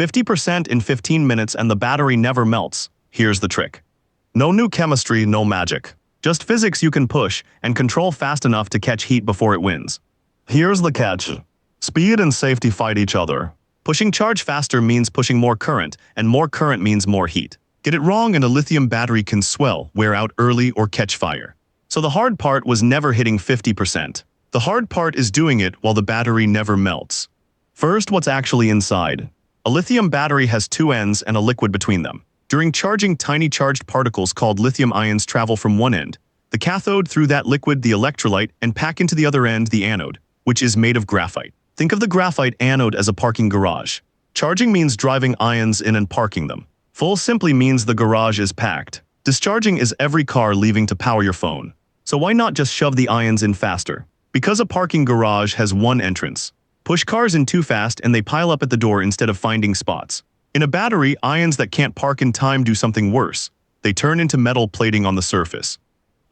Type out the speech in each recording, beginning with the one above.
50% in 15 minutes and the battery never melts. Here's the trick. No new chemistry, no magic. Just physics you can push and control fast enough to catch heat before it wins. Here's the catch. Speed and safety fight each other. Pushing charge faster means pushing more current, and more current means more heat. Get it wrong and a lithium battery can swell, wear out early, or catch fire. So the hard part was never hitting 50%. The hard part is doing it while the battery never melts. First, what's actually inside? A lithium battery has two ends and a liquid between them. During charging, tiny charged particles called lithium ions travel from one end, the cathode, through that liquid, the electrolyte, and pack into the other end, the anode, which is made of graphite. Think of the graphite anode as a parking garage. Charging means driving ions in and parking them. Full simply means the garage is packed. Discharging is every car leaving to power your phone. So why not just shove the ions in faster? Because a parking garage has one entrance. Push cars in too fast and they pile up at the door instead of finding spots. In a battery, ions that can't park in time do something worse. They turn into metal plating on the surface.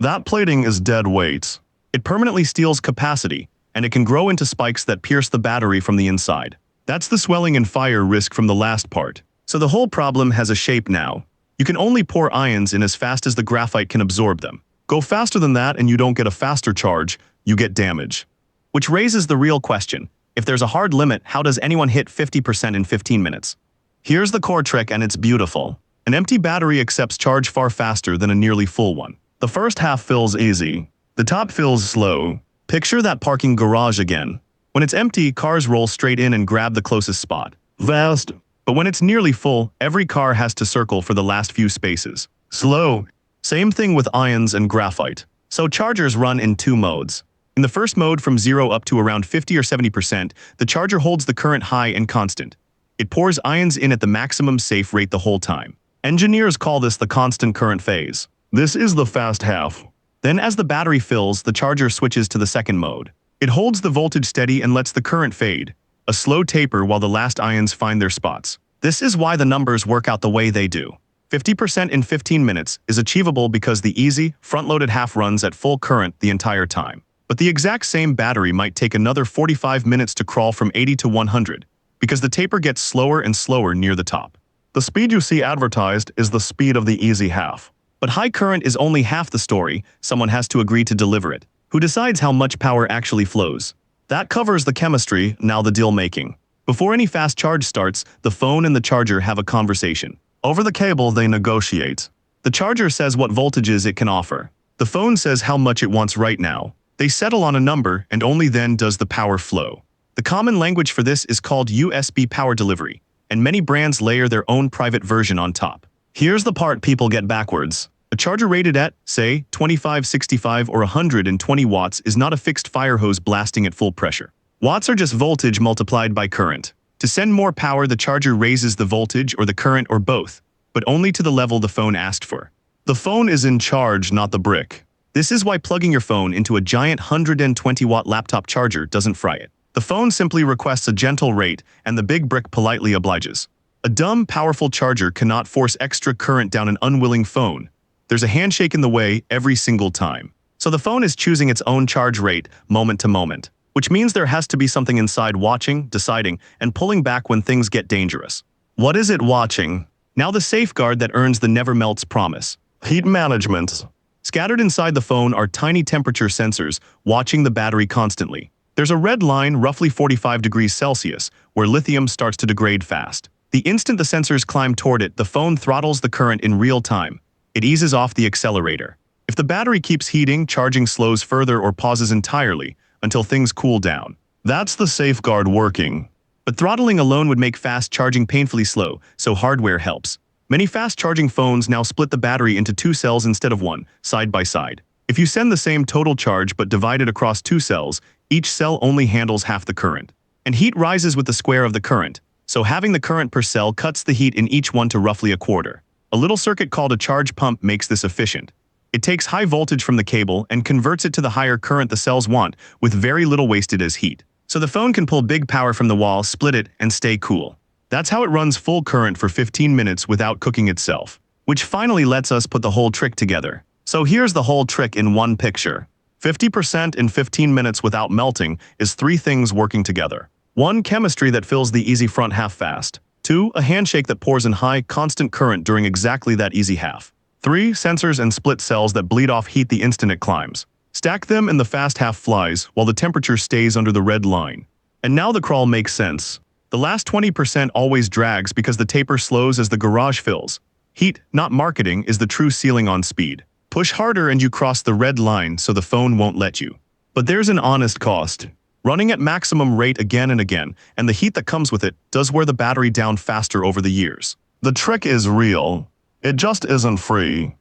That plating is dead weight. It permanently steals capacity, and it can grow into spikes that pierce the battery from the inside. That's the swelling and fire risk from the last part. So the whole problem has a shape now. You can only pour ions in as fast as the graphite can absorb them. Go faster than that and you don't get a faster charge, you get damage. Which raises the real question. If there's a hard limit, how does anyone hit 50% in 15 minutes? Here's the core trick and it's beautiful. An empty battery accepts charge far faster than a nearly full one. The first half fills easy. The top fills slow. Picture that parking garage again. When it's empty, cars roll straight in and grab the closest spot. Fast. But when it's nearly full, every car has to circle for the last few spaces. Slow. Same thing with ions and graphite. So chargers run in two modes. In the first mode, from 0 up to around 50 or 70%, the charger holds the current high and constant. It pours ions in at the maximum safe rate the whole time. Engineers call this the constant current phase. This is the fast half. Then as the battery fills, the charger switches to the second mode. It holds the voltage steady and lets the current fade, a slow taper while the last ions find their spots. This is why the numbers work out the way they do. 50% in 15 minutes is achievable because the easy, front-loaded half runs at full current the entire time. But the exact same battery might take another 45 minutes to crawl from 80 to 100, because the taper gets slower and slower near the top. The speed you see advertised is the speed of the easy half. But high current is only half the story, someone has to agree to deliver it. Who decides how much power actually flows? That covers the chemistry, now the deal-making. Before any fast charge starts, the phone and the charger have a conversation. Over the cable, they negotiate. The charger says what voltages it can offer. The phone says how much it wants right now. They settle on a number, and only then does the power flow. The common language for this is called USB power delivery, and many brands layer their own private version on top. Here's the part people get backwards. A charger rated at, say, 25, 65, or 120 watts is not a fixed fire hose blasting at full pressure. Watts are just voltage multiplied by current. To send more power, the charger raises the voltage or the current or both, but only to the level the phone asked for. The phone is in charge, not the brick. This is why plugging your phone into a giant 120-watt laptop charger doesn't fry it. The phone simply requests a gentle rate, and the big brick politely obliges. A dumb, powerful charger cannot force extra current down an unwilling phone. There's a handshake in the way every single time. So the phone is choosing its own charge rate, moment to moment. Which means there has to be something inside watching, deciding, and pulling back when things get dangerous. What is it watching? Now the safeguard that earns the never melts promise. Heat management. Scattered inside the phone are tiny temperature sensors watching the battery constantly. There's a red line, roughly 45 degrees Celsius, where lithium starts to degrade fast. The instant the sensors climb toward it, the phone throttles the current in real time. It eases off the accelerator. If the battery keeps heating, charging slows further or pauses entirely until things cool down. That's the safeguard working. But throttling alone would make fast charging painfully slow, so hardware helps. Many fast-charging phones now split the battery into two cells instead of one, side by side. If you send the same total charge but divide it across two cells, each cell only handles half the current. And heat rises with the square of the current, so having the current per cell cuts the heat in each one to roughly a quarter. A little circuit called a charge pump makes this efficient. It takes high voltage from the cable and converts it to the higher current the cells want, with very little wasted as heat. So the phone can pull big power from the wall, split it, and stay cool. That's how it runs full current for 15 minutes without cooking itself. Which finally lets us put the whole trick together. So here's the whole trick in one picture. 50% in 15 minutes without melting is three things working together. 1. Chemistry that fills the easy front half fast. 2. A handshake that pours in high, constant current during exactly that easy half. 3. Sensors and split cells that bleed off heat the instant it climbs. Stack them and the fast half flies while the temperature stays under the red line. And now the crawl makes sense. The last 20% always drags because the taper slows as the garage fills. Heat, not marketing, is the true ceiling on speed. Push harder and you cross the red line so the phone won't let you. But there's an honest cost. Running at maximum rate again and again, and the heat that comes with it does wear the battery down faster over the years. The trick is real. It just isn't free.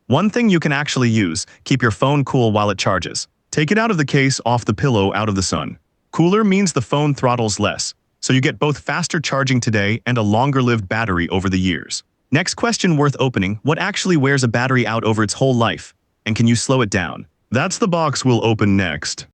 One thing you can actually use: keep your phone cool while it charges. Take it out of the case, off the pillow, out of the sun. Cooler means the phone throttles less, so you get both faster charging today and a longer-lived battery over the years. Next question worth opening: what actually wears a battery out over its whole life? And can you slow it down? That's the box we'll open next.